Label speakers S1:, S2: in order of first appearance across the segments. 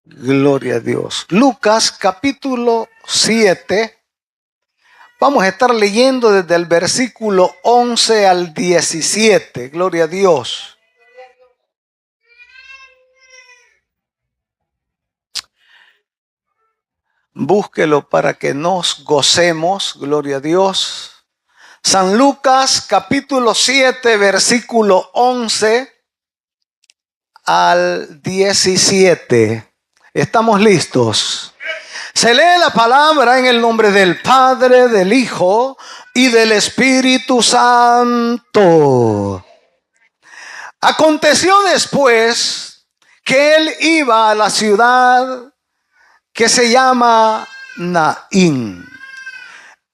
S1: Gloria a Dios. Lucas capítulo 7. Vamos a estar leyendo desde el versículo 11 al 17. Gloria a Dios. Búsquelo para que nos gocemos. Gloria a Dios. San Lucas capítulo 7, versículo 11 al 17. ¿Estamos listos? Se lee la palabra en el nombre del Padre, del Hijo y del Espíritu Santo. Aconteció después que él iba a la ciudad que se llama Naín,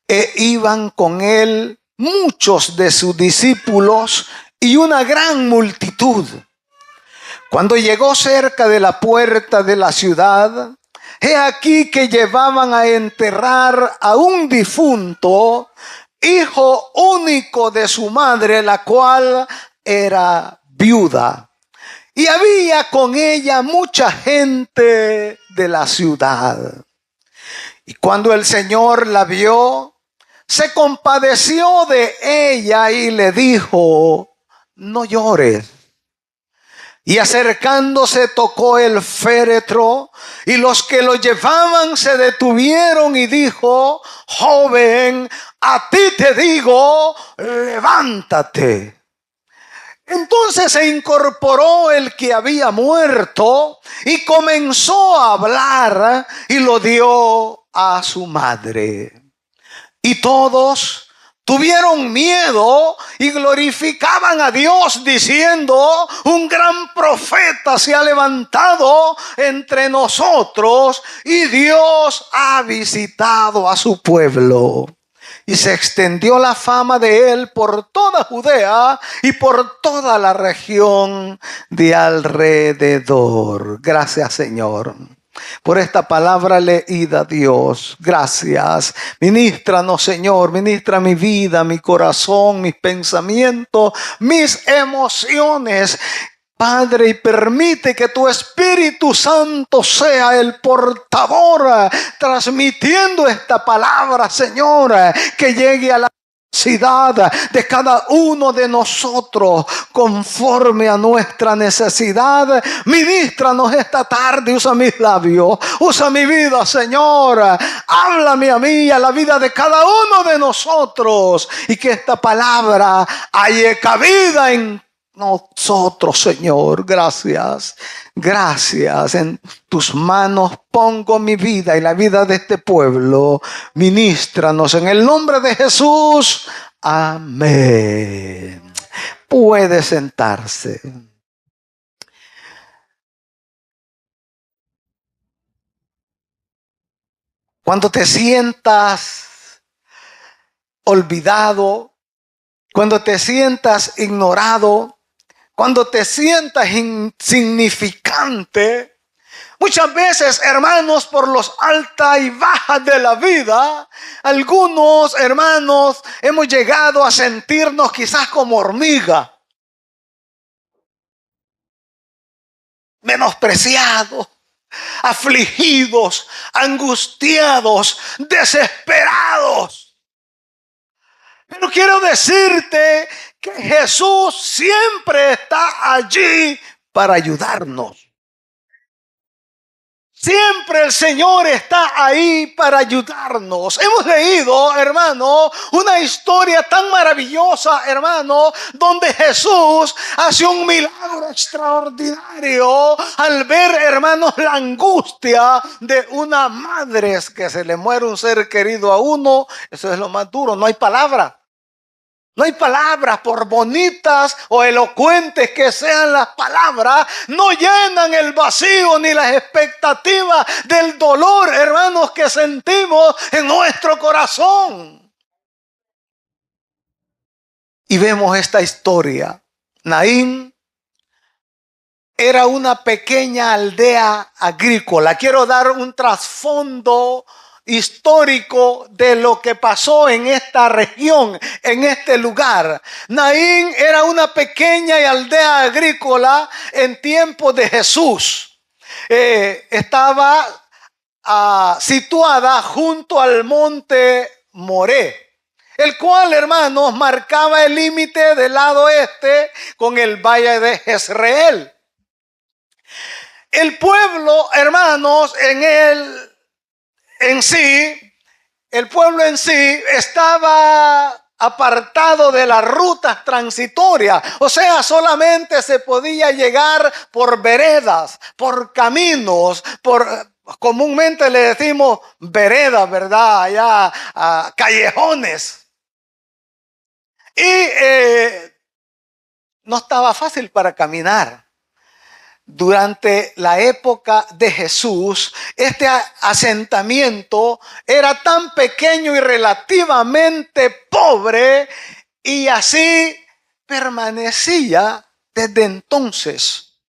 S1: e iban con él muchos de sus discípulos y una gran multitud. Cuando llegó cerca de la puerta de la ciudad, he aquí que llevaban a enterrar a un difunto, hijo único de su madre, la cual era viuda. Y había con ella mucha gente de la ciudad. Y cuando el Señor la vio, se compadeció de ella y le dijo: no llores. Y acercándose tocó el féretro, y los que lo llevaban se detuvieron y dijo: joven, a ti te digo, levántate. Entonces se incorporó el que había muerto y comenzó a hablar y lo dio a su madre. Y todos tuvieron miedo y glorificaban a Dios diciendo: un gran profeta se ha levantado entre nosotros y Dios ha visitado a su pueblo. Y se extendió la fama de él por toda Judea y por toda la región de alrededor. Gracias, Señor, por esta palabra leída, Dios. Gracias. Ministranos, Señor. Ministra mi vida, mi corazón, mis pensamientos, mis emociones, Padre, y permite que tu Espíritu Santo sea el portador, transmitiendo esta palabra, Señor, que llegue a la necesidad de cada uno de nosotros conforme a nuestra necesidad. Ministranos esta tarde, usa mis labios, usa mi vida, Señor. Háblame a mí, a la vida de cada uno de nosotros, y que esta palabra haya cabida en nosotros, Señor. Gracias, gracias. En tus manos pongo mi vida y la vida de este pueblo. Ministranos en el nombre de Jesús. Amén. Puede sentarse. Cuando te sientas olvidado, cuando te sientas ignorado, cuando te sientas insignificante, muchas veces, hermanos, por los altas y bajas de la vida, algunos hermanos hemos llegado a sentirnos quizás como hormiga, menospreciados, afligidos, angustiados, desesperados. Pero quiero decirte que Jesús siempre está allí para ayudarnos. Siempre el Señor está ahí para ayudarnos. Hemos leído, hermano, una historia tan maravillosa, hermano, donde Jesús hace un milagro extraordinario al ver, hermanos, la angustia de una madre que se le muere un ser querido a uno. Eso es lo más duro, no hay palabra. No hay palabras, por bonitas o elocuentes que sean las palabras, no llenan el vacío ni las expectativas del dolor, hermanos, que sentimos en nuestro corazón. Y vemos esta historia. Naín era una pequeña aldea agrícola. Quiero dar un trasfondo histórico de lo que pasó en esta región, en este lugar. Naín era una pequeña aldea agrícola en tiempos de Jesús. estaba situada junto al monte Moré, el cual, hermanos, marcaba el límite del lado este con el valle de Jezreel. El pueblo, hermanos, el pueblo en sí estaba apartado de las rutas transitorias, o sea, solamente se podía llegar por veredas, por caminos, comúnmente le decimos veredas, ¿verdad? Allá callejones. Y no estaba fácil para caminar. Durante la época de Jesús, este asentamiento era tan pequeño y relativamente pobre, y así permanecía desde entonces.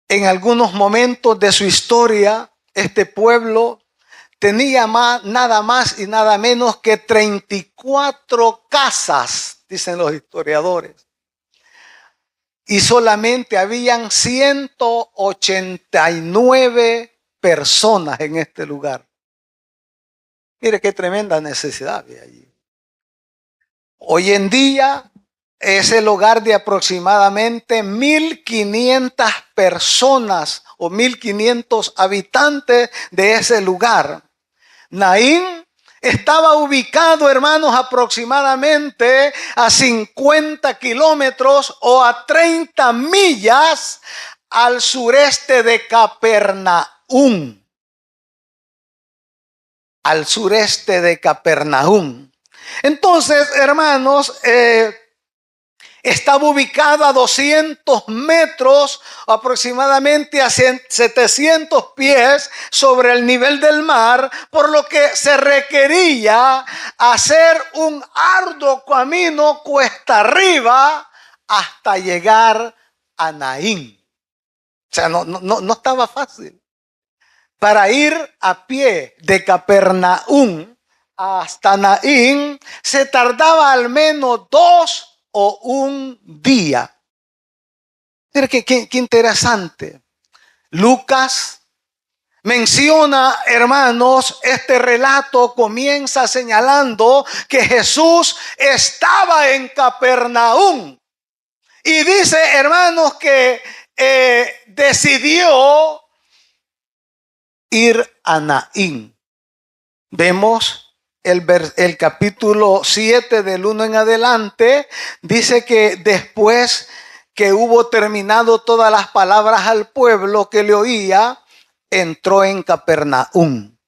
S1: En algunos momentos de su historia, este pueblo tenía nada más y nada menos que 34 casas, dicen los historiadores. Y solamente habían 189 personas en este lugar. Mire qué tremenda necesidad había allí. Hoy en día es el hogar de aproximadamente 1.500 personas o 1.500 habitantes de ese lugar. Naín estaba ubicado, hermanos, aproximadamente a 50 kilómetros o a 30 millas al sureste de Capernaum. Al sureste de Capernaum. Entonces, hermanos, estaba ubicado a 200 metros, aproximadamente a 700 pies sobre el nivel del mar, por lo que se requería hacer un arduo camino cuesta arriba hasta llegar a Naín. O sea, no estaba fácil. Para ir a pie de Capernaum hasta Naín se tardaba al menos 2 o un día. Mira qué interesante. Lucas menciona, hermanos, este relato comienza señalando que Jesús estaba en Capernaum. Y dice, hermanos, que decidió ir a Naín. Vemos el capítulo 7 del 1 en adelante, dice que después que hubo terminado todas las palabras al pueblo que le oía, entró en Capernaum.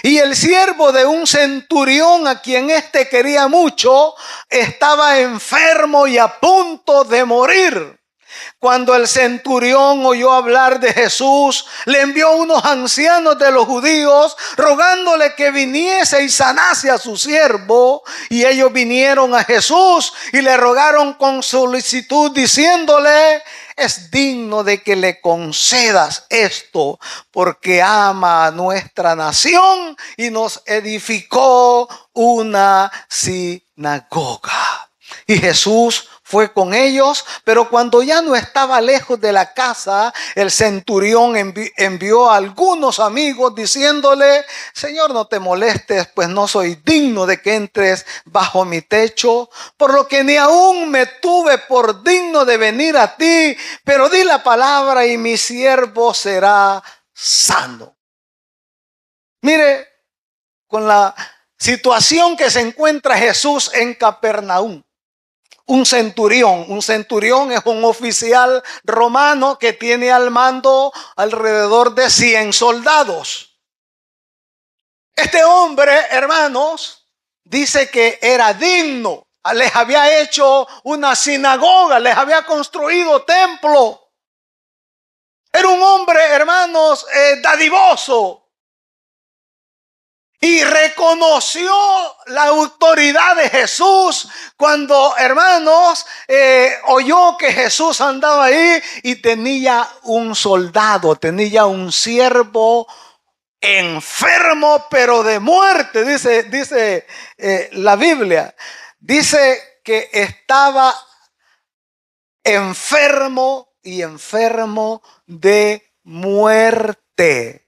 S1: Y el siervo de un centurión, a quien éste quería mucho, estaba enfermo y a punto de morir. Cuando el centurión oyó hablar de Jesús, le envió unos ancianos de los judíos rogándole que viniese y sanase a su siervo. Y ellos vinieron a Jesús y le rogaron con solicitud, diciéndole: es digno de que le concedas esto, porque ama a nuestra nación y nos edificó una sinagoga. Y Jesús fue con ellos, pero cuando ya no estaba lejos de la casa, el centurión envió a algunos amigos diciéndole: Señor, no te molestes, pues no soy digno de que entres bajo mi techo, por lo que ni aún me tuve por digno de venir a ti, pero di la palabra y mi siervo será sano. Mire, con la situación que se encuentra Jesús en Capernaum. Un centurión es un oficial romano que tiene al mando alrededor de 100 soldados. Este hombre, hermanos, dice que era digno. Les había hecho una sinagoga, les había construido templo. Era un hombre, hermanos, dadivoso. Y reconoció la autoridad de Jesús cuando, hermanos, oyó que Jesús andaba ahí y tenía un soldado, tenía un siervo enfermo, pero de muerte, dice la Biblia. Dice que estaba enfermo y enfermo de muerte.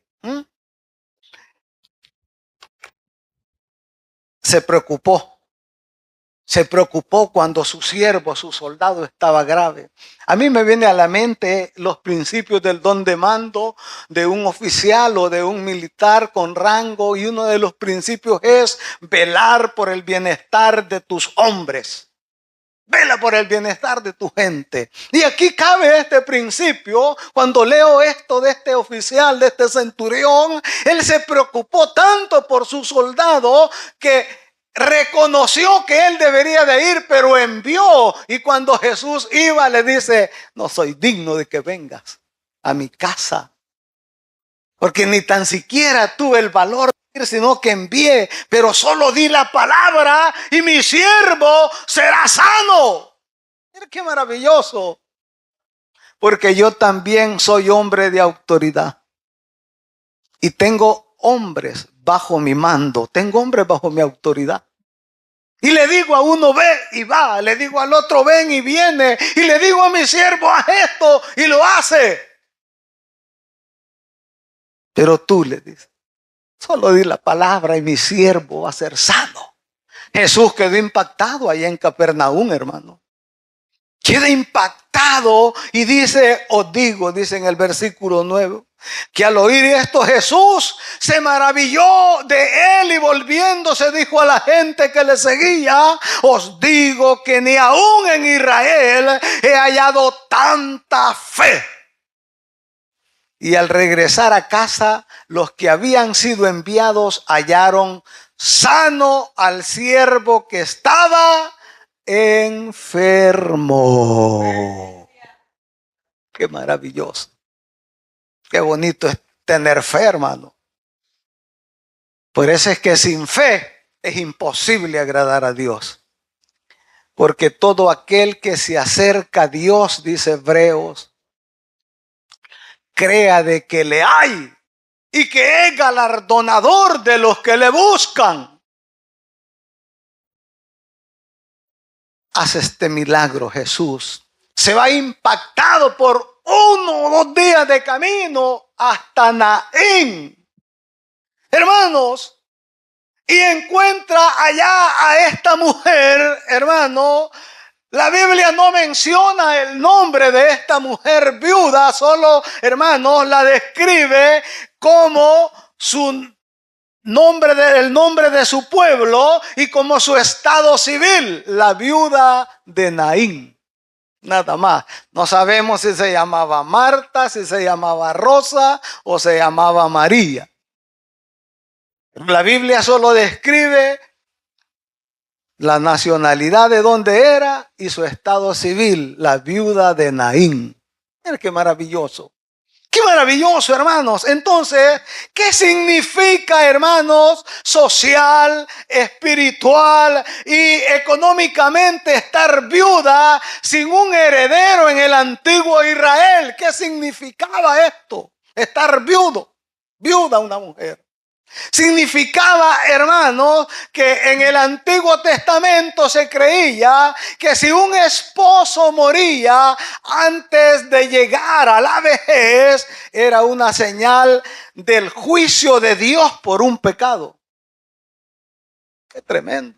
S1: Se preocupó. Se preocupó cuando su siervo, su soldado, estaba grave. A mí me viene a la mente los principios del don de mando de un oficial o de un militar con rango, y uno de los principios es velar por el bienestar de tus hombres. Vela por el bienestar de tu gente. Y aquí cabe este principio. Cuando leo esto de este oficial, de este centurión, él se preocupó tanto por su soldado que reconoció que él debería de ir, pero envió. Y cuando Jesús iba, le dice: no soy digno de que vengas a mi casa, porque ni tan siquiera tuve el valor de ir, sino que envié. Pero solo di la palabra y mi siervo será sano. Mira qué maravilloso. Porque yo también soy hombre de autoridad. Y tengo hombres bajo mi mando. Tengo hombres bajo mi autoridad. Y le digo a uno: ve y va. Le digo al otro: ven y viene. Y le digo a mi siervo: haz esto, y lo hace. Pero tú, le dices, solo di la palabra y mi siervo va a ser sano. Jesús quedó impactado allá en Capernaum, hermano. Queda impactado y dice: os digo, dice en el versículo 9, que al oír esto Jesús se maravilló de él, y volviéndose dijo a la gente que le seguía: os digo que ni aún en Israel he hallado tanta fe. Y al regresar a casa, los que habían sido enviados hallaron sano al siervo que estaba enfermo. Qué maravilloso. Qué bonito es tener fe, hermano. Por eso es que sin fe es imposible agradar a Dios. Porque todo aquel que se acerca a Dios, dice Hebreos, crea de que le hay y que es galardonador de los que le buscan. Hace este milagro Jesús. Se va impactado por 1 o 2 días de camino hasta Naín, hermanos, y encuentra allá a esta mujer, hermano. La Biblia no menciona el nombre de esta mujer viuda, solo, hermanos, la describe como el nombre de su pueblo y como su estado civil, la viuda de Naín. Nada más. No sabemos si se llamaba Marta, si se llamaba Rosa o se llamaba María. La Biblia solo describe la nacionalidad de donde era y su estado civil, la viuda de Naín. Mira qué maravilloso. Qué maravilloso, hermanos. Entonces, ¿qué significa, hermanos, social, espiritual y económicamente estar viuda sin un heredero en el antiguo Israel? ¿Qué significaba esto? Estar viuda una mujer. Significaba, hermanos, que en el Antiguo Testamento se creía que si un esposo moría antes de llegar a la vejez, era una señal del juicio de Dios por un pecado. Qué tremendo.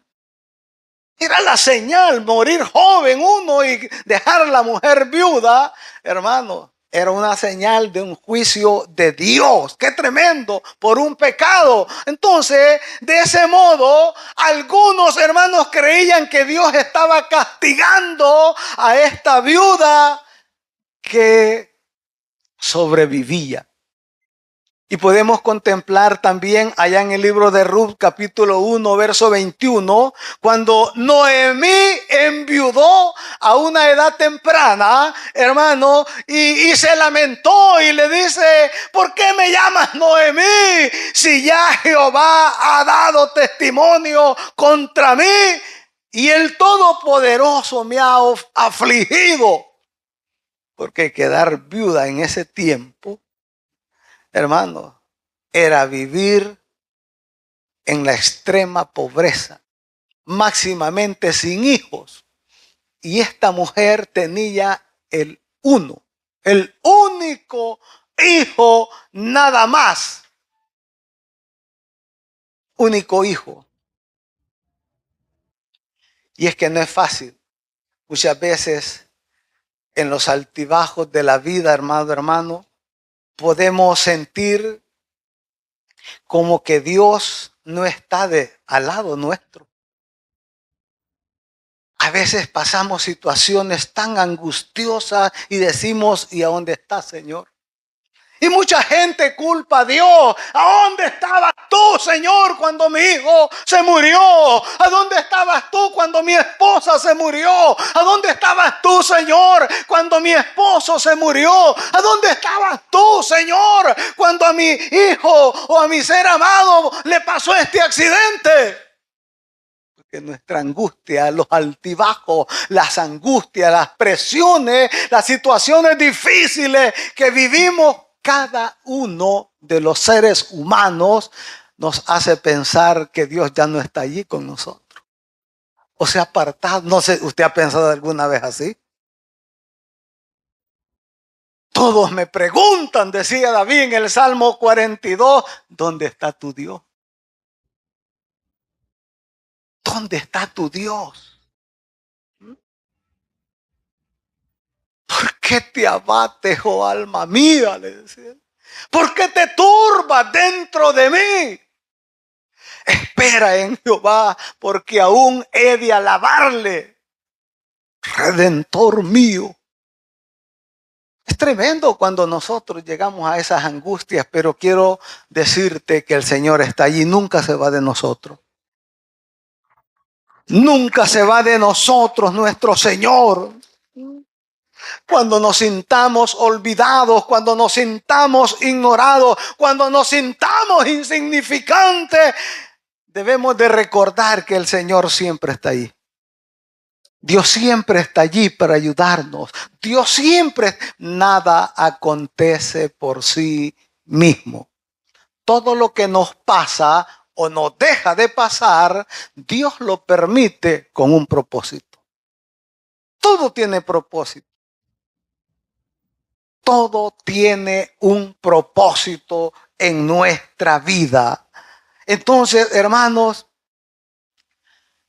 S1: Era la señal, morir joven uno y dejar a la mujer viuda, hermanos. Era una señal de un juicio de Dios. ¡Qué tremendo! Por un pecado. Entonces, de ese modo, algunos hermanos creían que Dios estaba castigando a esta viuda que sobrevivía. Y podemos contemplar también allá en el libro de Ruth, capítulo 1, verso 21, cuando Noemí enviudó a una edad temprana, hermano, y se lamentó y le dice: ¿por qué me llamas Noemí si ya Jehová ha dado testimonio contra mí y el Todopoderoso me ha afligido? Porque quedar viuda en ese tiempo, hermano, era vivir en la extrema pobreza, máximamente sin hijos. Y esta mujer tenía el uno El único hijo nada más. Único hijo. Y es que no es fácil. Muchas veces en los altibajos de la vida, hermano, podemos sentir como que Dios no está al lado nuestro. A veces pasamos situaciones tan angustiosas y decimos, ¿y a dónde está, Señor? Y mucha gente culpa a Dios. ¿A dónde estabas tú, Señor, cuando mi hijo se murió? ¿A dónde estabas tú cuando mi esposa se murió? ¿A dónde estabas tú, Señor, cuando mi esposo se murió? ¿A dónde estabas tú, Señor, cuando a mi hijo o a mi ser amado le pasó este accidente? Porque nuestra angustia, los altibajos, las angustias, las presiones, las situaciones difíciles que vivimos, cada uno de los seres humanos nos hace pensar que Dios ya no está allí con nosotros. O se ha apartado. No sé, ¿usted ha pensado alguna vez así? Todos me preguntan, decía David en el Salmo 42, ¿dónde está tu Dios? ¿Dónde está tu Dios? ¿Por qué te abates, oh alma mía? Le decía. ¿Por qué te turbas dentro de mí? Espera en Jehová, porque aún he de alabarle, Redentor mío. Es tremendo cuando nosotros llegamos a esas angustias, pero quiero decirte que el Señor está allí, nunca se va de nosotros. Nunca se va de nosotros nuestro Señor. Cuando nos sintamos olvidados, cuando nos sintamos ignorados, cuando nos sintamos insignificantes, debemos de recordar que el Señor siempre está ahí. Dios siempre está allí para ayudarnos. Dios siempre, nada acontece por sí mismo. Todo lo que nos pasa o nos deja de pasar, Dios lo permite con un propósito. Todo tiene propósito. Todo tiene un propósito en nuestra vida. Entonces, hermanos,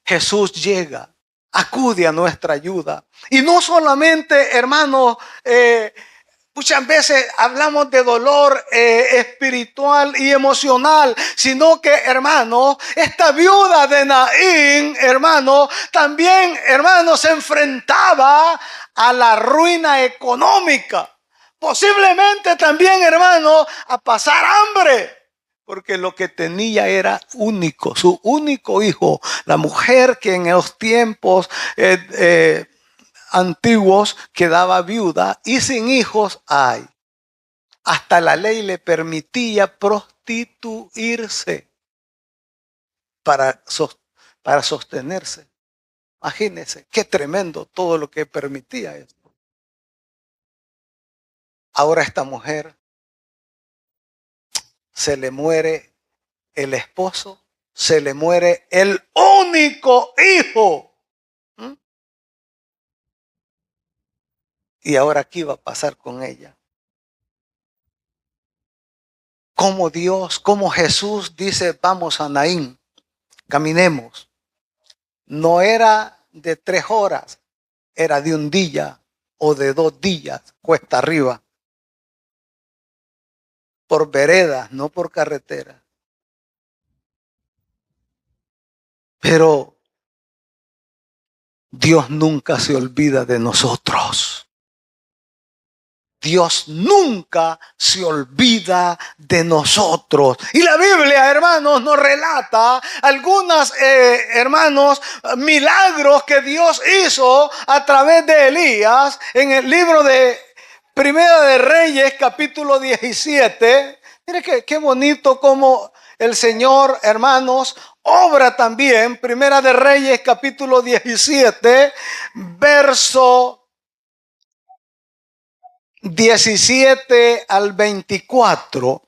S1: Jesús llega, acude a nuestra ayuda. Y no solamente, hermanos, muchas veces hablamos de dolor espiritual y emocional, sino que, hermanos, esta viuda de Naín, hermanos, también, hermanos, se enfrentaba a la ruina económica. Posiblemente también, hermanos, a pasar hambre. Porque lo que tenía era único, su único hijo. La mujer que en los tiempos antiguos quedaba viuda y sin hijos hay. Hasta la ley le permitía prostituirse para sostenerse. Imagínense, qué tremendo todo lo que permitía esto. Ahora esta mujer se le muere el esposo, se le muere el único hijo. Y ahora, ¿qué iba a pasar con ella? Como Dios, como Jesús dice, vamos a Naín, caminemos. No era de 3 horas, era de un día o de 2 días, cuesta arriba. Por veredas, no por carretera. Pero Dios nunca se olvida de nosotros. Dios nunca se olvida de nosotros. Y la Biblia, hermanos, nos relata algunos, hermanos, milagros que Dios hizo a través de Elías en el libro de Primera de Reyes, capítulo 17. Mire qué bonito como el Señor, hermanos, obra también. Primera de Reyes, capítulo 17, verso 17 al 24,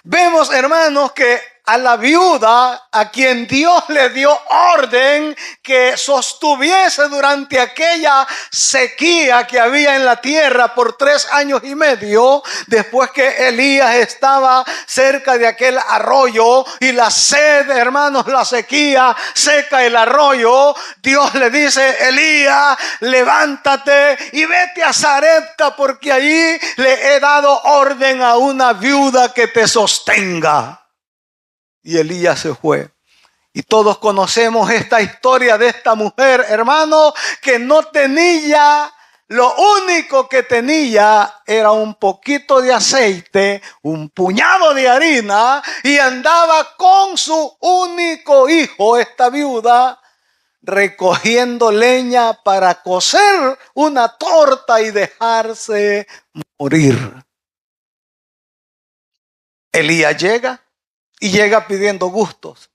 S1: vemos, hermanos, que a la viuda a quien Dios le dio orden que sostuviese durante aquella sequía que había en la tierra por 3 años y medio, después que Elías estaba cerca de aquel arroyo y la sed, hermanos, la sequía seca el arroyo. Dios le dice: Elías, levántate y vete a Sarepta, porque allí le he dado orden a una viuda que te sostenga. Y Elías se fue. Y todos conocemos esta historia de esta mujer, hermano, que no tenía, lo único que tenía era un poquito de aceite, un puñado de harina, y andaba con su único hijo, esta viuda, recogiendo leña para cocer una torta y dejarse morir. Elías llega y llega pidiendo gustos.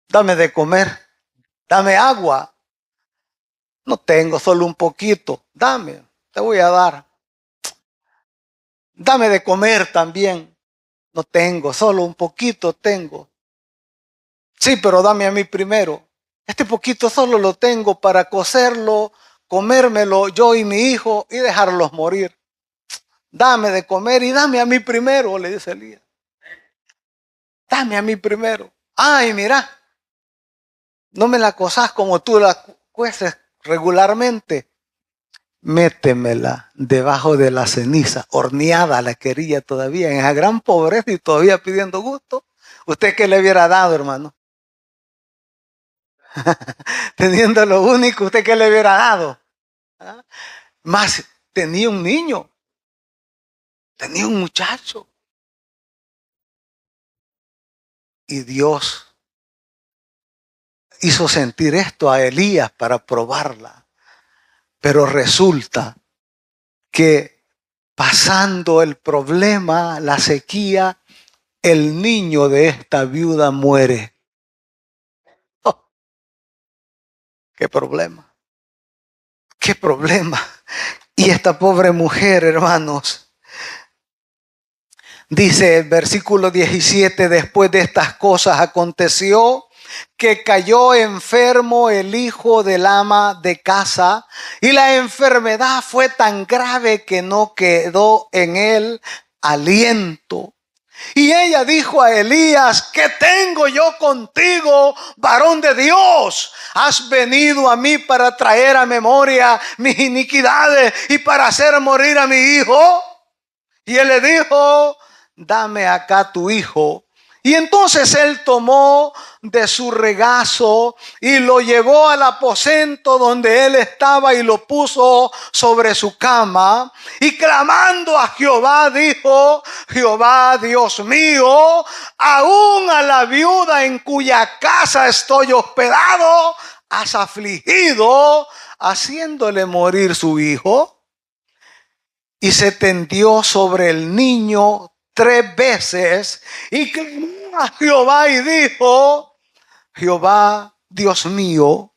S1: Dame de comer, dame agua. No tengo, solo un poquito. Dame, te voy a dar. Dame de comer también. No tengo, solo un poquito tengo. Sí, pero dame a mí primero. Este poquito solo lo tengo para cocerlo, comérmelo yo y mi hijo y dejarlos morir. Dame de comer y dame a mí primero, le dice Elías. Dame a mí primero. Ay, mira, no me la cosas como tú la cueces regularmente. Métemela debajo de la ceniza, horneada la quería todavía, en esa gran pobreza y todavía pidiendo gusto. ¿Usted qué le hubiera dado, hermano? Teniendo lo único, ¿usted qué le hubiera dado? ¿Ah? Más, tenía un niño, tenía un muchacho. Y Dios hizo sentir esto a Elías para probarla. Pero resulta que pasando el problema, la sequía, el niño de esta viuda muere. Oh, qué problema, qué problema. Y esta pobre mujer, hermanos, dice el versículo 17, después de estas cosas aconteció que cayó enfermo el hijo del ama de casa, y la enfermedad fue tan grave que no quedó en él aliento. Y ella dijo a Elías: ¿qué tengo yo contigo, varón de Dios? ¿Has venido a mí para traer a memoria mis iniquidades y para hacer morir a mi hijo? Y él le dijo: dame acá tu hijo. Y entonces él tomó de su regazo y lo llevó al aposento donde él estaba y lo puso sobre su cama. Y clamando a Jehová dijo: Jehová, Dios mío, aún a la viuda en cuya casa estoy hospedado has afligido, haciéndole morir su hijo. Y se tendió sobre el niño 3 veces y clamó a Jehová y dijo: Jehová, Dios mío,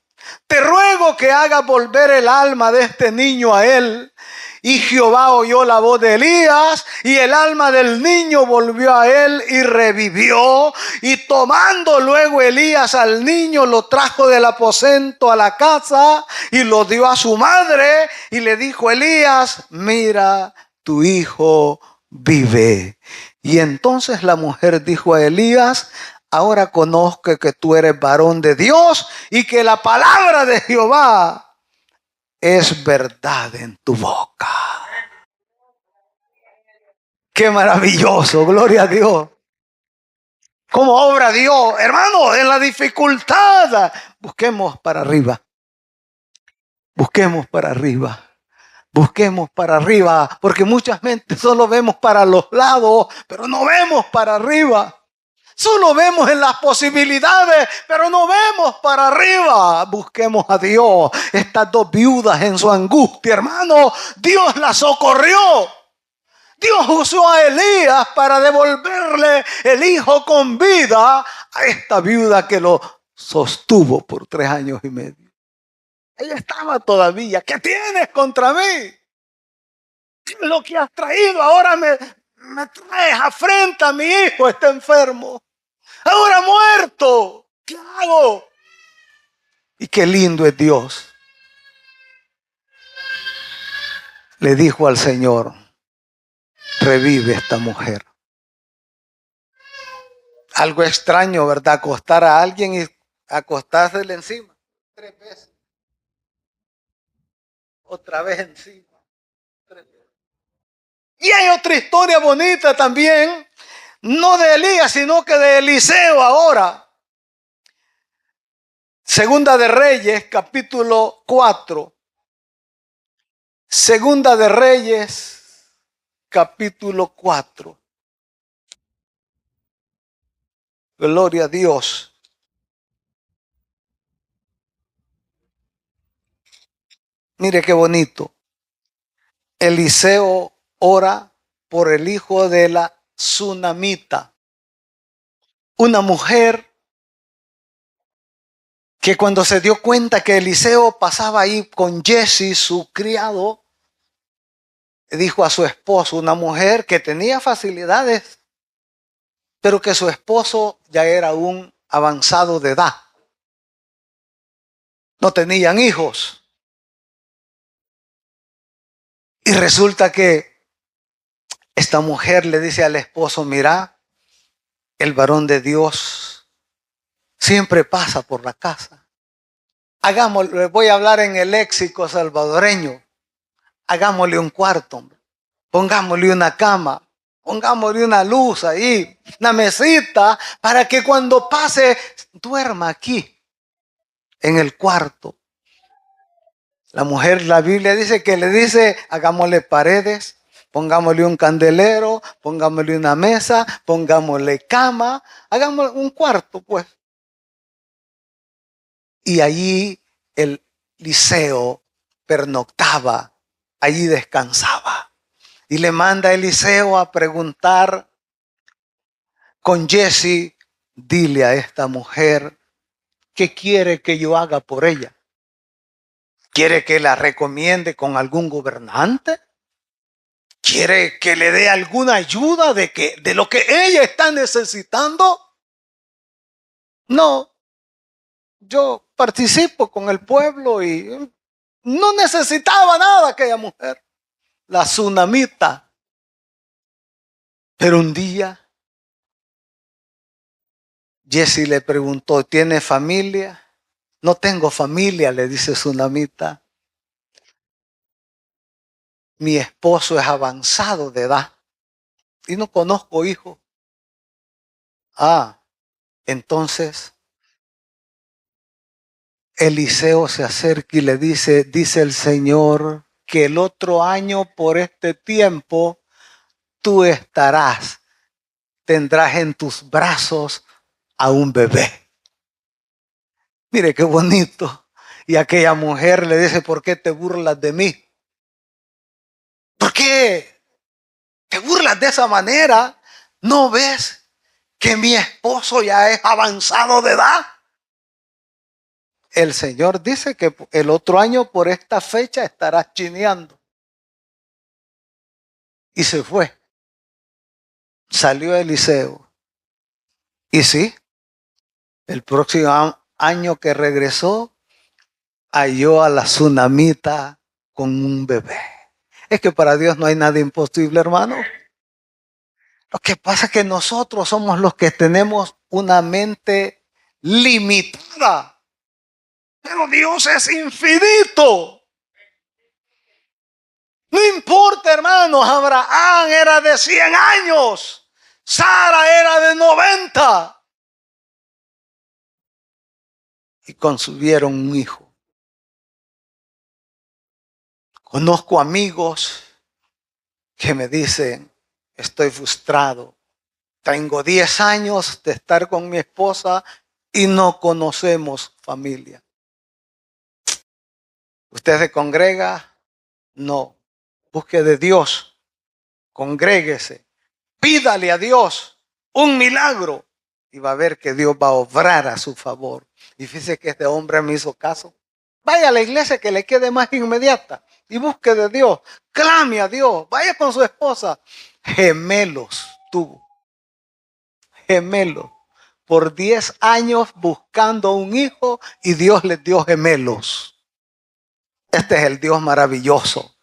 S1: te ruego que hagas volver el alma de este niño a él. Y Jehová oyó la voz de Elías, y el alma del niño volvió a él y revivió. Y tomando luego Elías al niño, lo trajo del aposento a la casa y lo dio a su madre. Y le dijo Elías: mira, tu hijo vive. Y entonces la mujer dijo a Elías: ahora conozco que tú eres varón de Dios y que la palabra de Jehová es verdad en tu boca. Qué maravilloso, gloria a Dios. ¿Cómo obra Dios? Hermano, en la dificultad, busquemos para arriba. Busquemos para arriba. Busquemos para arriba, porque muchas veces solo vemos para los lados, pero no vemos para arriba. Solo vemos en las posibilidades, pero no vemos para arriba. Busquemos a Dios. Estas 2 viudas en su angustia, hermano, Dios las socorrió. Dios usó a Elías para devolverle el hijo con vida a esta viuda que lo sostuvo por 3 años y medio. Ella estaba todavía: ¿qué tienes contra mí? Lo que has traído ahora me traes afrenta. Mi hijo está enfermo. ahora muerto, ¿qué hago? Y qué lindo es Dios. Le dijo al Señor, revive esta mujer. Algo extraño, ¿verdad? Acostar a alguien y acostársele encima 3 veces. Otra vez encima. 3 veces. Y hay otra historia bonita también, no de Elías, sino que de Eliseo ahora. Segunda de Reyes, capítulo 4. Segunda de Reyes, capítulo 4. Gloria a Dios. Mire qué bonito. Eliseo ora por el hijo de la Sunamita, una mujer que cuando se dio cuenta que Eliseo pasaba ahí con Jesse, su criado, dijo a su esposo, una mujer que tenía facilidades, pero que su esposo ya era un avanzado de edad. No tenían hijos. Y resulta que esta mujer le dice al esposo, mira, el varón de Dios siempre pasa por la casa. Hagámosle, voy a hablar en el léxico salvadoreño, hagámosle un cuarto, hombre. Pongámosle una cama, pongámosle una luz ahí, una mesita, para que cuando pase, duerma aquí, en el cuarto. La mujer, la Biblia dice que le dice, hagámosle paredes, pongámosle un candelero, pongámosle una mesa, pongámosle cama, hagámosle un cuarto, pues. Y allí el Eliseo pernoctaba, allí descansaba. Y le manda a Eliseo a preguntar con Jesse, dile a esta mujer qué quiere que yo haga por ella. ¿Quiere que la recomiende con algún gobernante? ¿Quiere que le dé alguna ayuda de lo que ella está necesitando? No, yo participo con el pueblo y no necesitaba nada aquella mujer, la Sunamita. Pero un día Jesse le preguntó, ¿tiene familia? No tengo familia, le dice Sunamita. Mi esposo es avanzado de edad y no conozco hijos. Ah, entonces Eliseo se acerca y le dice el Señor que el otro año por este tiempo tú tendrás en tus brazos a un bebé. Mire qué bonito. Y aquella mujer le dice, ¿por qué te burlas de mí? ¿Por qué te burlas de esa manera? ¿No ves que mi esposo ya es avanzado de edad? El Señor dice que el otro año por esta fecha estarás chineando. Y se fue. Salió Eliseo. Y sí, el próximo año que regresó, halló a la Sunamita con un bebé. Es que para Dios no hay nada imposible, hermano. Lo que pasa es que nosotros somos los que tenemos una mente limitada. Pero Dios es infinito. No importa, hermanos, Abraham era de 100 años. Sara era de 90. Y concibieron un hijo. Conozco amigos que me dicen, estoy frustrado. Tengo 10 años de estar con mi esposa y no conocemos familia. ¿Usted se congrega? No. Busque de Dios. Congréguese. Pídale a Dios un milagro. Y va a ver que Dios va a obrar a su favor. Y fíjese que este hombre me hizo caso. Vaya a la iglesia que le quede más inmediata. Y busque de Dios. Clame a Dios. Vaya con su esposa. Gemelos tuvo. Gemelos. por 10 años buscando un hijo y Dios les dio gemelos. Este es el Dios maravilloso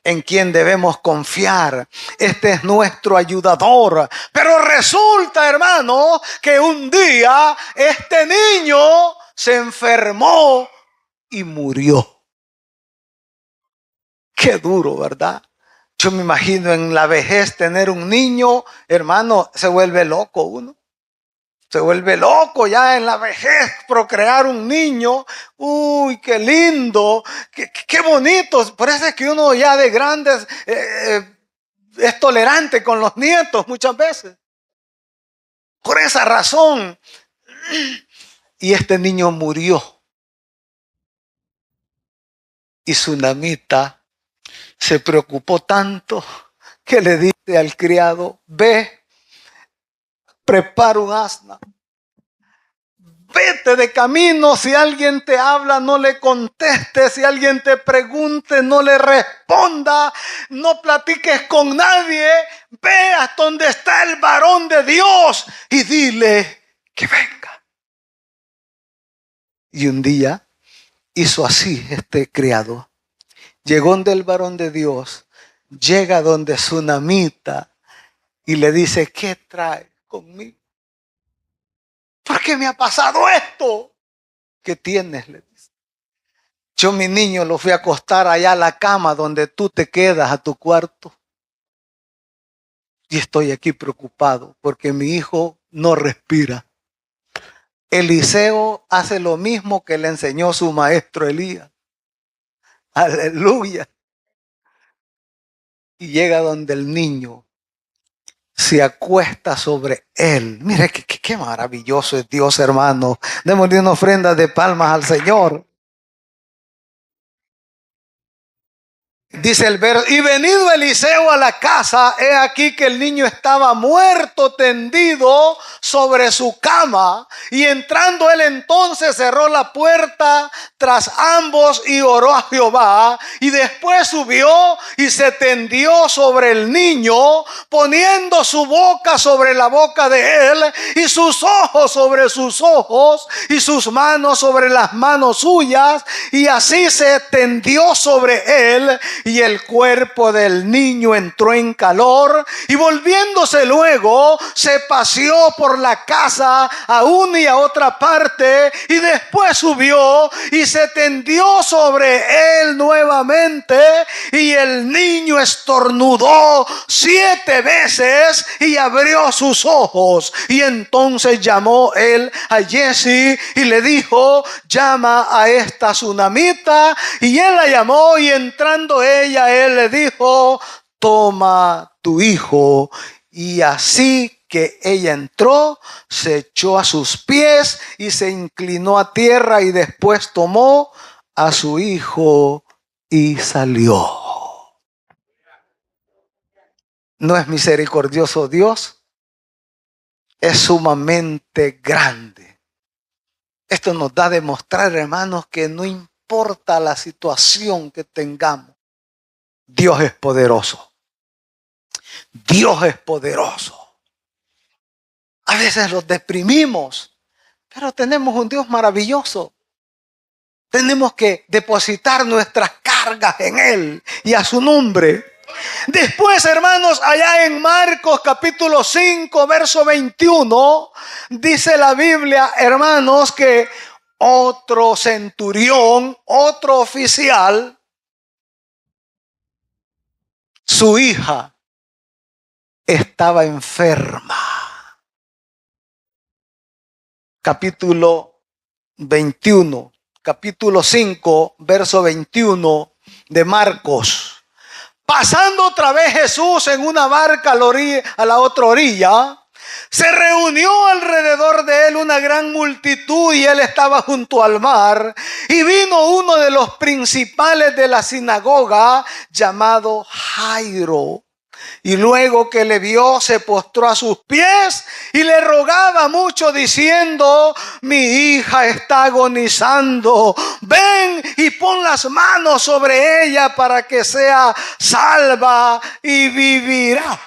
S1: en quien debemos confiar. Este es nuestro ayudador. Pero resulta, hermano, que un día este niño se enfermó y murió. Qué duro, ¿verdad? Yo me imagino en la vejez tener un niño, hermano, se vuelve loco uno. Se vuelve loco ya en la vejez procrear un niño. Uy, qué lindo, qué bonito. Por eso es que uno ya de grandes es tolerante con los nietos muchas veces. Por esa razón. Y este niño murió. Y Tsunamita se preocupó tanto que le dice al criado: ve, prepara un asna. Vete de camino, si alguien te habla, no le contestes, si alguien te pregunte, no le responda, no platiques con nadie, ve hasta donde está el varón de Dios y dile que venga. Y un día hizo así este criado. Llegó donde el varón de Dios, llega donde Tsunamita y le dice: ¿qué traes conmigo? ¿Por qué me ha pasado esto? ¿Qué tienes? Le dice. Yo, mi niño, lo fui a acostar allá a la cama donde tú te quedas, a tu cuarto. Y estoy aquí preocupado porque mi hijo no respira. Eliseo hace lo mismo que le enseñó su maestro Elías. Aleluya. Y llega donde el niño se acuesta sobre él. Mire qué maravilloso es Dios, hermano. Démosle una ofrenda de palmas al Señor. Dice el verso: y venido Eliseo a la casa, he aquí que el niño estaba muerto tendido sobre su cama. Y entrando él entonces cerró la puerta tras ambos y oró a Jehová. Y después subió y se tendió sobre el niño, poniendo su boca sobre la boca de él y sus ojos sobre sus ojos y sus manos sobre las manos suyas. Y así se tendió sobre él. Y el cuerpo del niño entró en calor, y volviéndose luego se paseó por la casa a una y a otra parte, y después subió y se tendió sobre él nuevamente, y el niño estornudó 7 veces y abrió sus ojos. Y entonces llamó él a Jesse y le dijo: llama a esta Tsunamita. Y él la llamó, y entrando él le dijo: toma tu hijo. Y así que ella entró, se echó a sus pies y se inclinó a tierra, y después tomó a su hijo y salió. ¿No es misericordioso Dios? Es sumamente grande. Esto nos da a demostrar, hermanos, que no importa la situación que tengamos, Dios es poderoso. Dios es poderoso. A veces los deprimimos, pero tenemos un Dios maravilloso. Tenemos que depositar nuestras cargas en Él y a su nombre. Después, hermanos, allá en Marcos capítulo 5, verso 21, dice la Biblia, hermanos, que otro centurión, otro oficial, su hija estaba enferma. Capítulo 21, capítulo 5, verso 21 de Marcos. Pasando otra vez Jesús en una barca a la otra orilla, se reunió alrededor de él una gran multitud, y él estaba junto al mar. Y vino uno de los principales de la sinagoga, llamado Jairo. Y luego que le vio, se postró a sus pies y le rogaba mucho, diciendo: mi hija está agonizando, ven y pon las manos sobre ella para que sea salva y vivirá.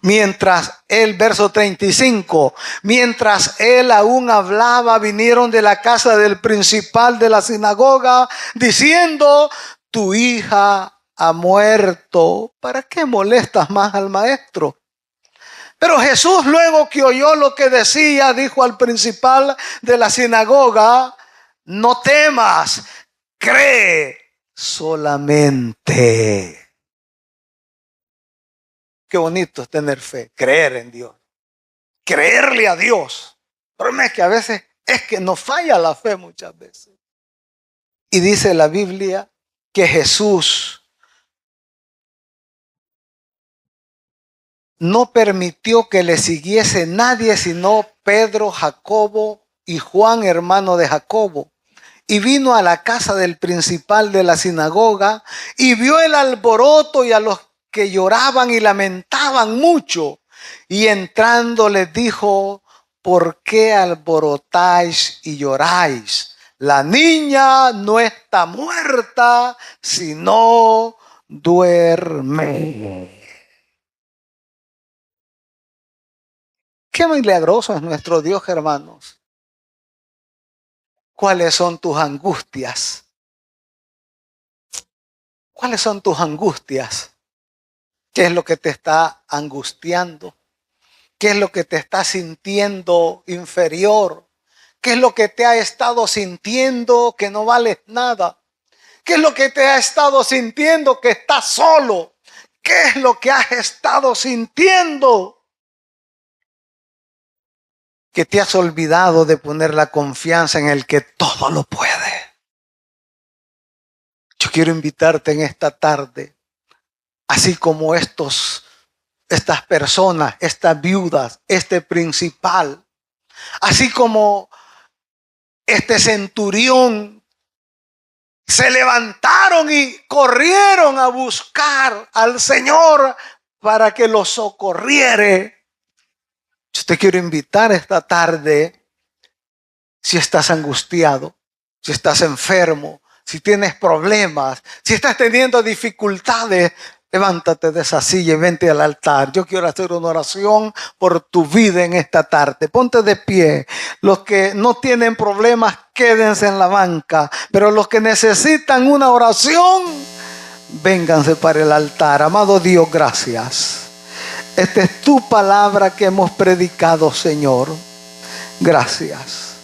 S1: Mientras él, verso 35, mientras él aún hablaba, vinieron de la casa del principal de la sinagoga diciendo: tu hija ha muerto, ¿para qué molestas más al maestro? Pero Jesús, luego que oyó lo que decía, dijo al principal de la sinagoga: no temas, cree solamente. Qué bonito es tener fe, creer en Dios, creerle a Dios. El problema es que a veces es que nos falla la fe muchas veces. Y dice la Biblia que Jesús no permitió que le siguiese nadie sino Pedro, Jacobo y Juan, hermano de Jacobo. Y vino a la casa del principal de la sinagoga y vio el alboroto y a los que lloraban y lamentaban mucho. Y entrando les dijo: ¿por qué alborotáis y lloráis? La niña no está muerta, sino duerme. Qué milagroso es nuestro Dios, hermanos. ¿Cuáles son tus angustias? ¿Cuáles son tus angustias? ¿Qué es lo que te está angustiando? ¿Qué es lo que te está sintiendo inferior? ¿Qué es lo que te ha estado sintiendo que no vales nada? ¿Qué es lo que te ha estado sintiendo que estás solo? ¿Qué es lo que has estado sintiendo? Que te has olvidado de poner la confianza en el que todo lo puede. Yo quiero invitarte en esta tarde, así como estas personas, estas viudas, este principal, así como este centurión, se levantaron y corrieron a buscar al Señor para que los socorriere. Yo te quiero invitar esta tarde, si estás angustiado, si estás enfermo, si tienes problemas, si estás teniendo dificultades, levántate de esa silla y vente al altar. Yo quiero hacer una oración por tu vida en esta tarde. Ponte de pie. Los que no tienen problemas, quédense en la banca. Pero los que necesitan una oración, vénganse para el altar. Amado Dios, gracias. Esta es tu palabra que hemos predicado, Señor. Gracias.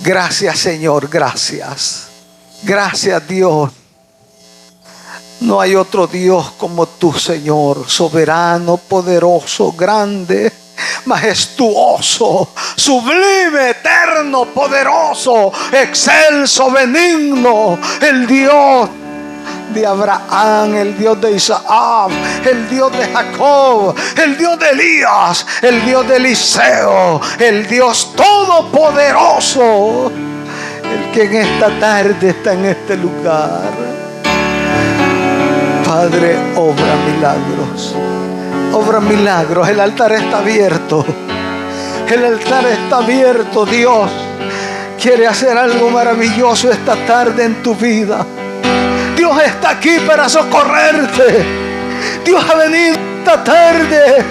S1: Gracias, Señor. Gracias. Gracias, Dios. No hay otro Dios como tú, Señor, soberano, poderoso, grande, majestuoso, sublime, eterno, poderoso, excelso, benigno, el Dios de Abraham, el Dios de Isaac, el Dios de Jacob, el Dios de Elías, el Dios de Eliseo, el Dios todopoderoso, el que en esta tarde está en este lugar. Padre, obra milagros. Obra milagros. El altar está abierto. El altar está abierto. Dios quiere hacer algo maravilloso esta tarde en tu vida. Dios está aquí para socorrerte. Dios ha venido esta tarde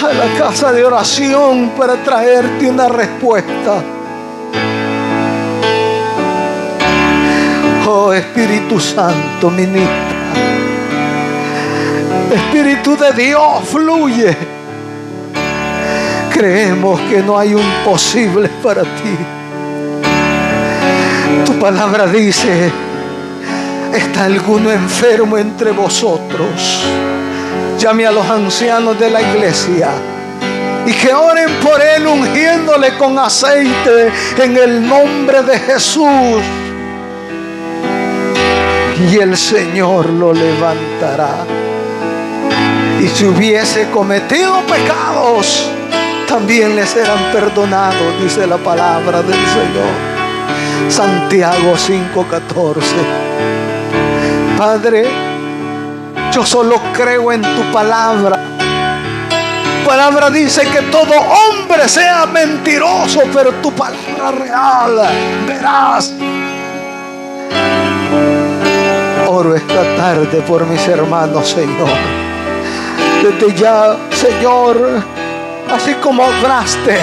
S1: a la casa de oración para traerte una respuesta. Oh, Espíritu Santo, ministra. Espíritu de Dios, fluye. Creemos que no hay un imposible para ti. Tu palabra dice: ¿está alguno enfermo entre vosotros? Llame a los ancianos de la iglesia y que oren por él, ungiéndole con aceite en el nombre de Jesús. Y el Señor lo levantará. Y si hubiese cometido pecados, también le serán perdonados, dice la palabra del Señor. Santiago 5:14. Padre, yo solo creo en tu palabra. Tu palabra dice que todo hombre sea mentiroso, pero tu palabra real, verás. Oro esta tarde por mis hermanos, Señor. desde ya, Señor, así como obraste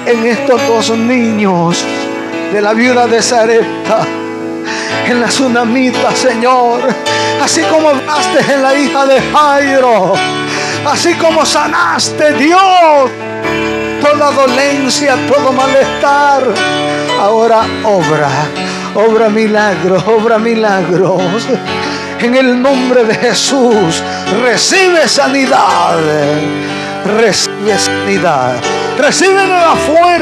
S1: en estos dos niños de la viuda de Sarepta, en la tsunamita, Señor, así como obraste en la hija de Jairo, así como sanaste, Dios, toda dolencia, todo malestar, ahora obra milagros, obra milagros. En el nombre de Jesús, recibe sanidad, recibe sanidad, recibe nueva fuerza.